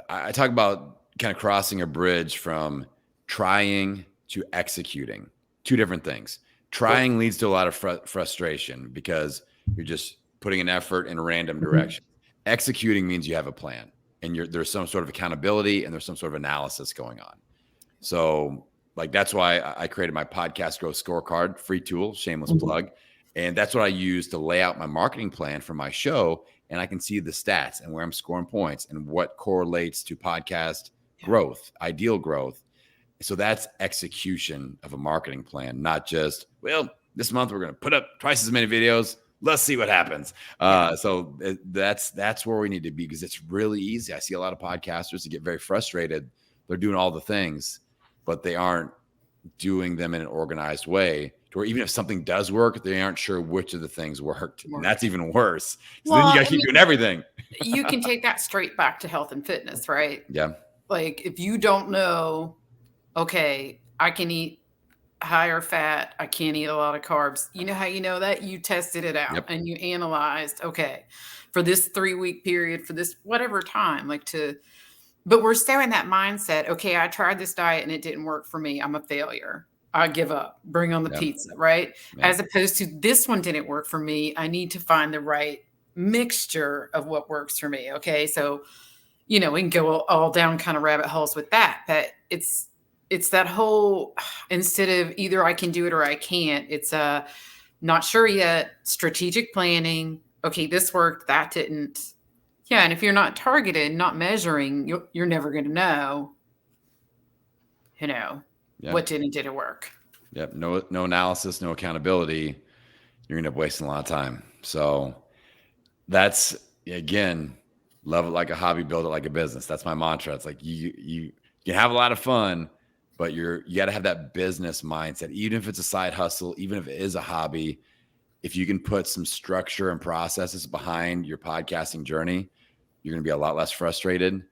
I talk about kind of crossing a bridge from trying to executing. Two different things. Trying leads to a lot of frustration because you're just putting an effort in a random direction. Executing means you have a plan. And there's some sort of accountability and there's some sort of analysis going on. So like, that's why I created my podcast growth scorecard, free tool, shameless plug. And that's what I use to lay out my marketing plan for my show. And I can see the stats and where I'm scoring points and what correlates to podcast growth, ideal growth. So that's execution of a marketing plan, not just, well, this month we're going to put up twice as many videos. Let's see what happens. So that's where we need to be, because it's really easy. I see a lot of podcasters that get very frustrated. They're doing all the things, but they aren't doing them in an organized way to where even if something does work, they aren't sure which of the things worked. And that's even worse. So then you got to keep doing everything. You can take that straight back to health and fitness, right? Yeah. Like if you don't know, okay, I can eat higher fat, I can't eat a lot of carbs. You know how you know that? You tested it out and you analyzed, okay, for this 3-week period, for this whatever time, but we're still in that mindset. Okay, I tried this diet and it didn't work for me. I'm a failure. I give up. Bring on the pizza, right? Yeah. As opposed to this one didn't work for me. I need to find the right mixture of what works for me. Okay, so we can go all down kind of rabbit holes with that. But it's that whole, instead of either I can do it or I can't. It's not sure yet. Strategic planning. Okay, this worked. That didn't. Yeah, and if you're not targeted, not measuring, you're never going to know, what didn't work. Yep. No analysis, no accountability. You're going to end up wasting a lot of time. So that's, again, love it like a hobby, build it like a business. That's my mantra. It's like you can have a lot of fun, but you got to have that business mindset. Even if it's a side hustle, even if it is a hobby, if you can put some structure and processes behind your podcasting journey, you're going to be a lot less frustrated.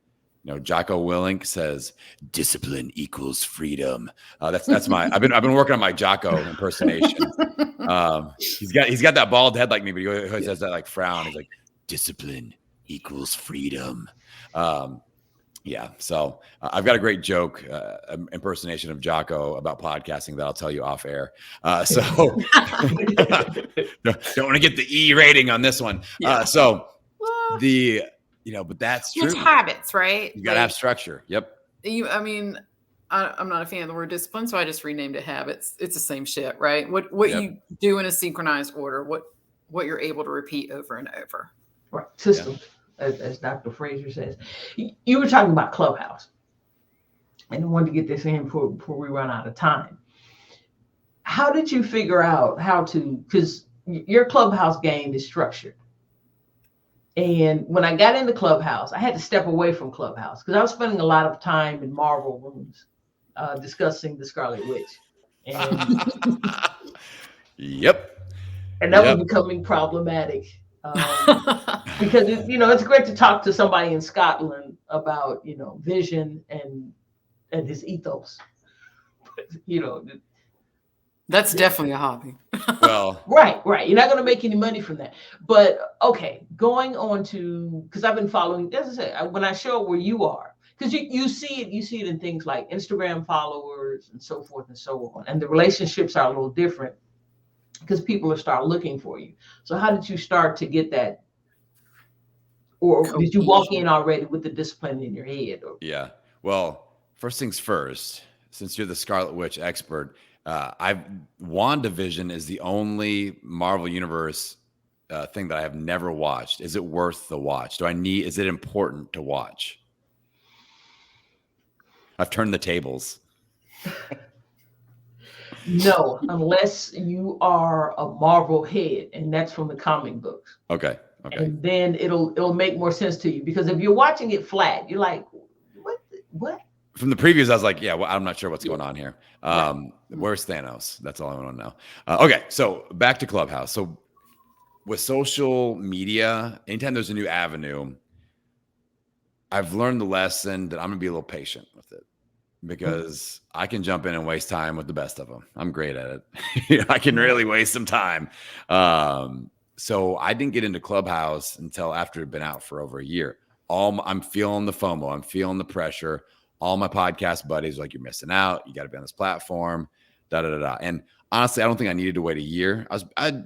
Jocko Willink says, "Discipline equals freedom." That's my. I've been working on my Jocko impersonation. He's got that bald head like me, but he always has that like frown. He's like, "Discipline equals freedom." Yeah. So I've got a great joke impersonation of Jocko about podcasting that I'll tell you off air. So don't want to get the E rating on this one. Yeah. But that's true. It's habits, right? You got to have structure. Yep. I'm not a fan of the word discipline, so I just renamed it habits. It's the same shit, right? What you do in a synchronized order, what you're able to repeat over and over. Right. Systems, as Dr. Fraser says. You were talking about Clubhouse, and I wanted to get this in before we run out of time. How did you figure out because your Clubhouse game is structured. And when I got into Clubhouse, I had to step away from Clubhouse because I was spending a lot of time in Marvel rooms discussing the Scarlet Witch. And yep. And that was becoming problematic because it's great to talk to somebody in Scotland about vision and his ethos. That's definitely a hobby. Well, right. You're not going to make any money from that. But okay, going on to, because I've been following, as I said, when I show where you are, because you see it in things like Instagram followers and so forth and so on, and the relationships are a little different because people start looking for you. So how did you start to get that, or did you walk in already with the discipline in your head? Yeah. Well, first things first, since you're the Scarlet Witch expert. WandaVision is the only Marvel Universe thing that I have never watched. Is it worth the watch? Is it important to watch? I've turned the tables. No, unless you are a Marvel head, and that's from the comic books. Okay. And then it'll make more sense to you, because if you're watching it flat, you're like, what? From the previews, I was like, yeah, well, I'm not sure what's going on here. Where's Thanos? That's all I want to know. Okay, so back to Clubhouse. So with social media, anytime there's a new avenue, I've learned the lesson that I'm going to be a little patient with it, because I can jump in and waste time with the best of them. I'm great at it. I can really waste some time. So I didn't get into Clubhouse until after it had been out for over a year. I'm feeling the FOMO. I'm feeling the pressure. All my podcast buddies are like, you're missing out. You got to be on this platform, And honestly, I don't think I needed to wait a year. I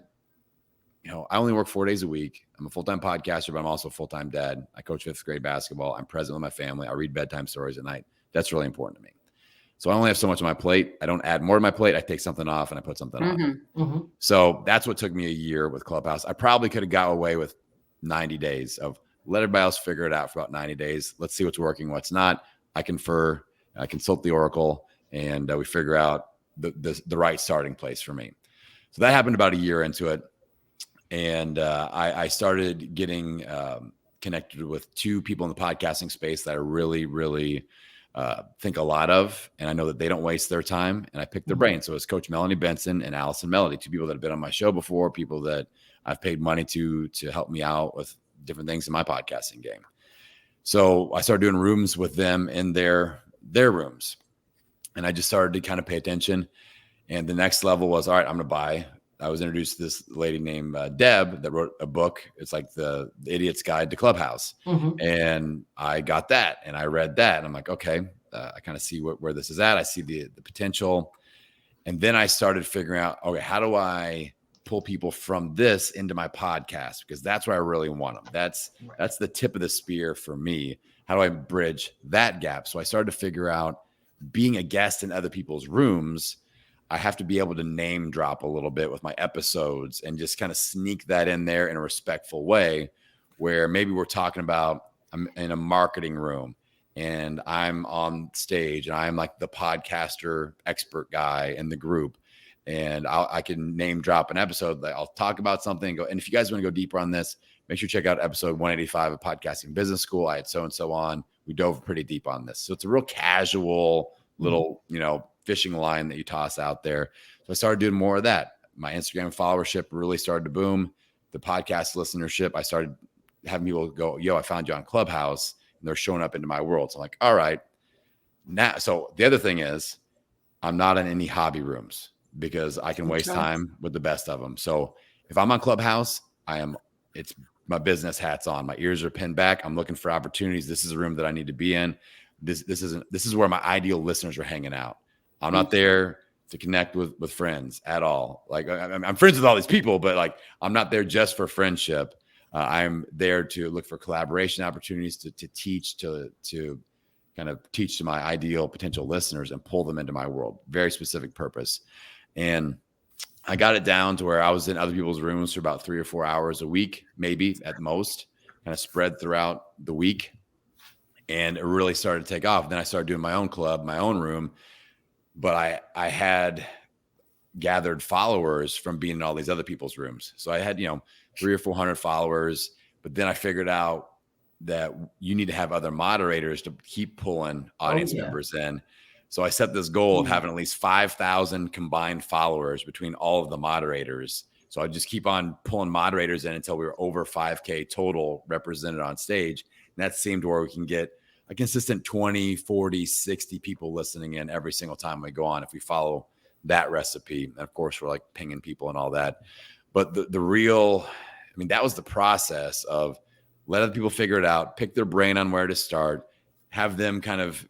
only work 4 days a week. I'm a full-time podcaster, but I'm also a full-time dad. I coach 5th grade basketball. I'm present with my family. I read bedtime stories at night. That's really important to me. So I only have so much on my plate. I don't add more to my plate. I take something off and I put something on. Mm-hmm. So that's what took me a year with Clubhouse. I probably could have got away with 90 days of let everybody else figure it out for about 90 days. Let's see what's working, what's not. I confer, I consult the Oracle, and we figure out the right starting place for me. So that happened about a year into it. And I started getting connected with 2 people in the podcasting space that I really, really think a lot of, and I know that they don't waste their time, and I pick their brain. So it's Coach Melanie Benson and Allison Melody, two people that have been on my show before, people that I've paid money to help me out with different things in my podcasting game. So I started doing rooms with them in their rooms, and I just started to kind of pay attention. And the next level was, all right, I'm going to buy. I was introduced to this lady named Deb that wrote a book. It's like the Idiot's Guide to Clubhouse. And I got that and I read that. And I'm like, okay, I kind of see where this is at. I see the potential. And then I started figuring out, okay, how do I pull people from this into my podcast? Because that's where I really want them. That's the tip of the spear for me. How do I bridge that gap? So I started to figure out, being a guest in other people's rooms, I have to be able to name drop a little bit with my episodes and just kind of sneak that in there in a respectful way, where maybe we're talking about, I'm in a marketing room and I'm on stage and I'm like the podcaster expert guy in the group. And I can name drop an episode. I'll talk about something and go. And if you guys want to go deeper on this, make sure you check out episode 185 of Podcasting Business School. I had so-and-so on. We dove pretty deep on this. So it's a real casual little, fishing line that you toss out there. So I started doing more of that. My Instagram followership really started to boom. The podcast listenership, I started having people go, yo, I found you on Clubhouse, and they're showing up into my world. So I'm like, all right. Now, so the other thing is, I'm not in any hobby rooms because I can waste time with the best of them. So if I'm on Clubhouse, it's my business hat's on. My ears are pinned back. I'm looking for opportunities. This is a room that I need to be in. This is where my ideal listeners are hanging out. I'm not there to connect with friends at all. Like I'm friends with all these people, but like I'm not there just for friendship. I'm there to look for collaboration opportunities, to teach, to kind of teach to my ideal potential listeners and pull them into my world. Very specific purpose. And I got it down to where I was in other people's rooms for about 3 or 4 hours a week, maybe at most, kind of spread throughout the week. And it really started to take off. Then I started doing my own club, my own room. But I had gathered followers from being in all these other people's rooms. So I had, 300 or 400 followers. But then I figured out that you need to have other moderators to keep pulling audience members in. So I set this goal of having at least 5,000 combined followers between all of the moderators. So I just keep on pulling moderators in until we were over 5K total represented on stage. And that seemed where we can get a consistent 20, 40, 60 people listening in every single time we go on, if we follow that recipe. And of course, we're like pinging people and all that. But the real, that was the process of let other people figure it out, pick their brain on where to start, have them kind of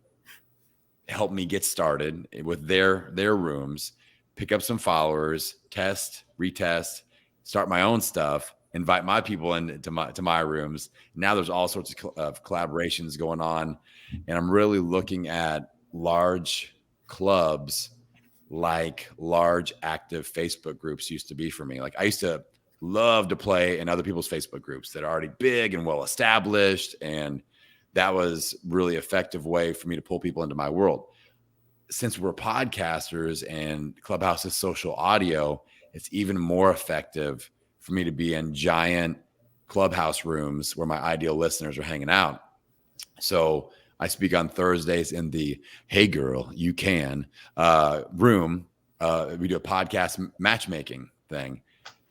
help me get started with their rooms, pick up some followers, test, retest, start my own stuff, invite my people into my rooms. Now there's all sorts of collaborations going on. And I'm really looking at large clubs like large active Facebook groups used to be for me. Like I used to love to play in other people's Facebook groups that are already big and well established. And that was really effective way for me to pull people into my world. Since we're podcasters and Clubhouse is social audio, it's even more effective for me to be in giant Clubhouse rooms where my ideal listeners are hanging out. So I speak on Thursdays in the Hey Girl, You Can room. We do a podcast matchmaking thing.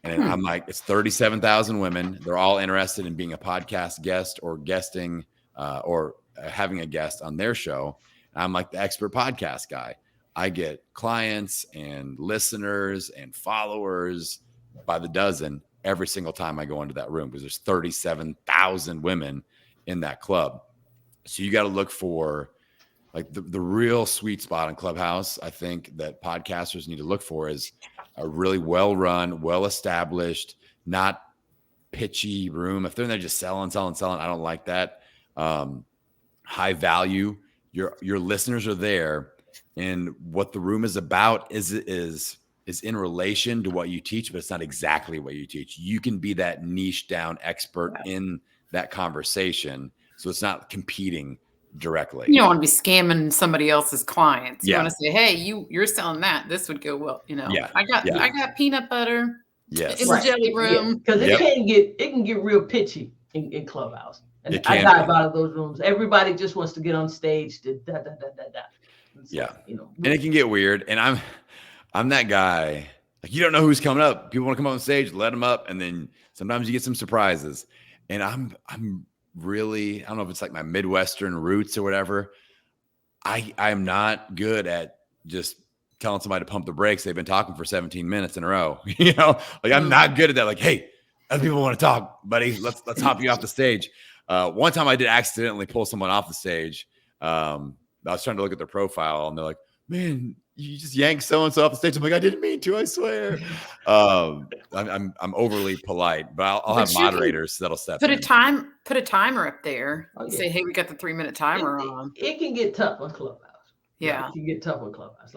And I'm like, it's 37,000 women. They're all interested in being a podcast guest or guesting or having a guest on their show. And I'm like the expert podcast guy. I get clients and listeners and followers by the dozen every single time I go into that room, because there's 37,000 women in that club. So you got to look for like the real sweet spot in Clubhouse. I think that podcasters need to look for is a really well-run, well-established, not pitchy room. If they're in there just selling, I don't like that. High value. Your listeners are there, and what the room is about is in relation to what you teach, but it's not exactly what you teach. You can be that niche down expert in that conversation, so it's not competing directly. You don't want to be scamming somebody else's clients. You want to say, hey, you're selling that. This would go well. I got peanut butter. Yes. In the jelly room. Because it can get real pitchy in Clubhouse. And It I can dive be. out of those rooms. Everybody just wants to get on stage to da da da da da. And so, Yeah. you know, And it can get weird. And I'm that guy. Like, you don't know who's coming up. People want to come on stage, let them up, and then sometimes you get some surprises. And I'm really, I don't know if it's like my Midwestern roots or whatever. I'm not good at just telling somebody to pump the brakes. They've been talking for 17 minutes in a row. Like I'm not good at that. Like, hey, other people want to talk, buddy. Let's hop you off the stage. One time I did accidentally pull someone off the stage. I was trying to look at their profile, and they're like, "Man, you just yanked so and so off the stage." I'm like, "I didn't mean to. I swear." I'm overly polite, but I'll have moderators that'll step put in. put a timer up there. Oh, yeah. Say, hey, we got the 3-minute timer it, on. it can get tough on Clubhouse. Yeah. It can get tough on Clubhouse.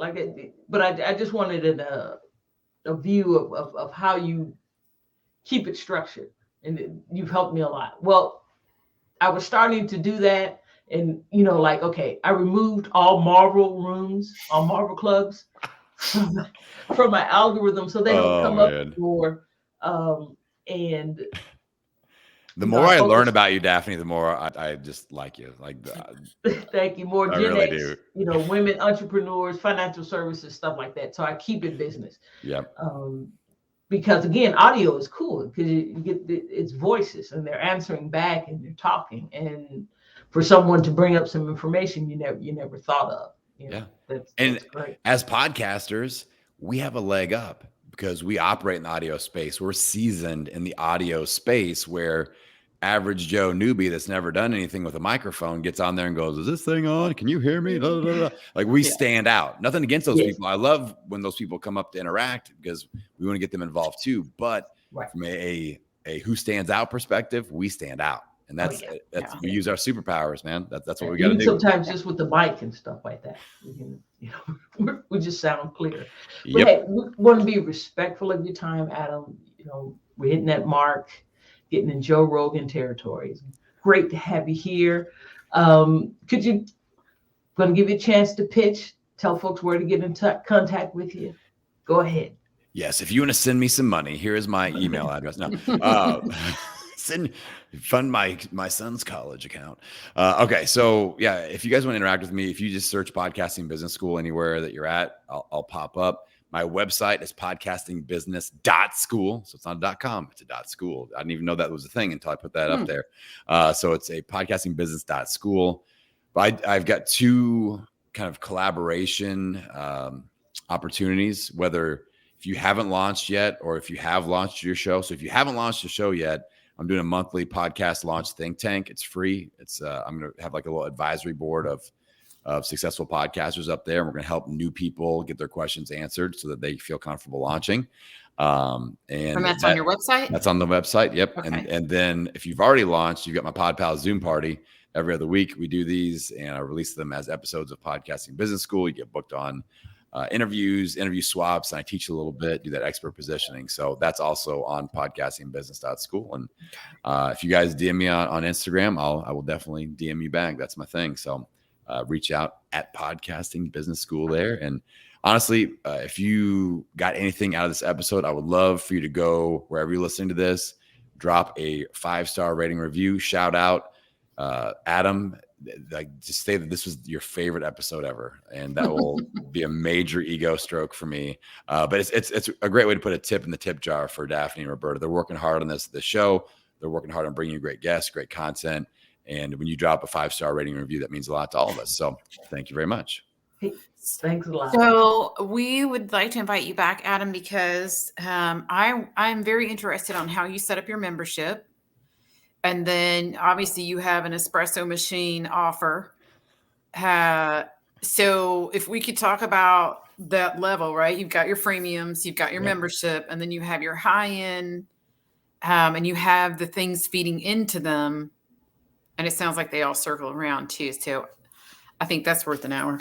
But I just wanted a view of how you keep it structured, and you've helped me a lot. Well, I was starting to do that, and like, okay, I removed all Marvel rooms, all Marvel clubs from my algorithm, so they don't come up more. And the more I learn about you, Daphne, the more I just like you. Like, thank you. More I Gen really X, do. Women entrepreneurs, financial services, stuff like that. So I keep it business. Yep. Because again, audio is cool because you get it's voices and they're answering back and they're talking, and for someone to bring up some information you never thought of. That's great. As podcasters, we have a leg up because we operate in the audio space. We're seasoned in the audio space where average Joe newbie that's never done anything with a microphone gets on there and goes, "Is this thing on? Can you hear me?" Like, we stand out. Nothing against those people. I love when those people come up to interact because we want to get them involved too. But from a who stands out perspective, we stand out. And that's we use our superpowers, man. That's what we got to do. Sometimes just with the mic and stuff like that, we just sound clear. But hey, we want to be respectful of your time, Adam. We're hitting that mark, getting in Joe Rogan territory. It's great to have you here. Going to give you a chance to pitch, tell folks where to get in contact with you. Go ahead. Yes, if you want to send me some money, here is my email address. No. Fund my son's college account. Okay, so yeah, if you guys want to interact with me, if you just search Podcasting Business School anywhere that you're at, I'll pop up. My website is podcastingbusiness.school. So it's not .com, it's a .school. I didn't even know that was a thing until I put that up there. So it's a podcastingbusiness.school. But I've got two kind of collaboration opportunities, whether if you haven't launched yet or if you have launched your show. So if you haven't launched your show yet, I'm doing a monthly podcast launch think tank. It's free. It's I'm going to have like a little advisory board of successful podcasters up there. And we're going to help new people get their questions answered so that they feel comfortable launching. And that's on your website? That's on the website. Yep. Okay. And then if you've already launched, you've got my Pod Pal Zoom party every other week. We do these and I release them as episodes of Podcasting Business School. You get booked on interview swaps, and I teach a little bit, do that expert positioning. So that's also on podcastingbusiness.school. And if you guys DM me on Instagram, I will definitely DM you back. That's my thing. So reach out at Podcasting Business School there. And honestly, if you got anything out of this episode, I would love for you to go wherever you're listening to this, drop a 5-star rating review, shout out Adam, like just say that this was your favorite episode ever, and that will be a major ego stroke for me. But it's a great way to put a tip in the tip jar for Daphne and Roberta. They're working hard on this show. They're working hard on bringing you great guests, great content. And when you drop a 5-star rating review, that means a lot to all of us. So thank you very much. Thanks a lot. So we would like to invite you back, Adam, because I'm very interested on how you set up your membership. And then obviously you have an espresso machine offer. So if we could talk about that level, right? You've got your freemiums, you've got your membership, and then you have your high end, and you have the things feeding into them. And it sounds like they all circle around too. So I think that's worth an hour.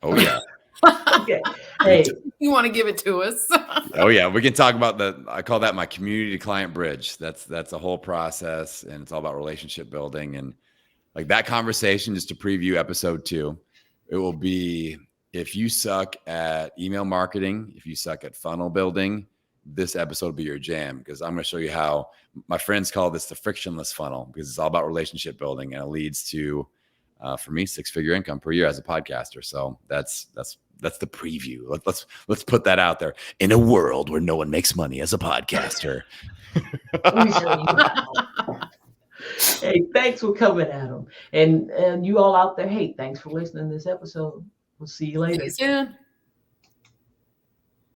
Oh yeah. Okay. Hey, you want to give it to us? Oh yeah, we can talk about I call that my community to client bridge. That's a whole process, and it's all about relationship building. And like that conversation, just to preview episode 2, it will be if you suck at email marketing, if you suck at funnel building, this episode will be your jam, because I'm going to show you how my friends call this the frictionless funnel, because it's all about relationship building, and it leads to, for me, 6-figure income per year as a podcaster. So that's the preview. Let's put that out there. In a world where no one makes money as a podcaster. We show you how. Hey, thanks for coming, Adam. And you all out there, hey, thanks for listening to this episode. We'll see you later. See you soon.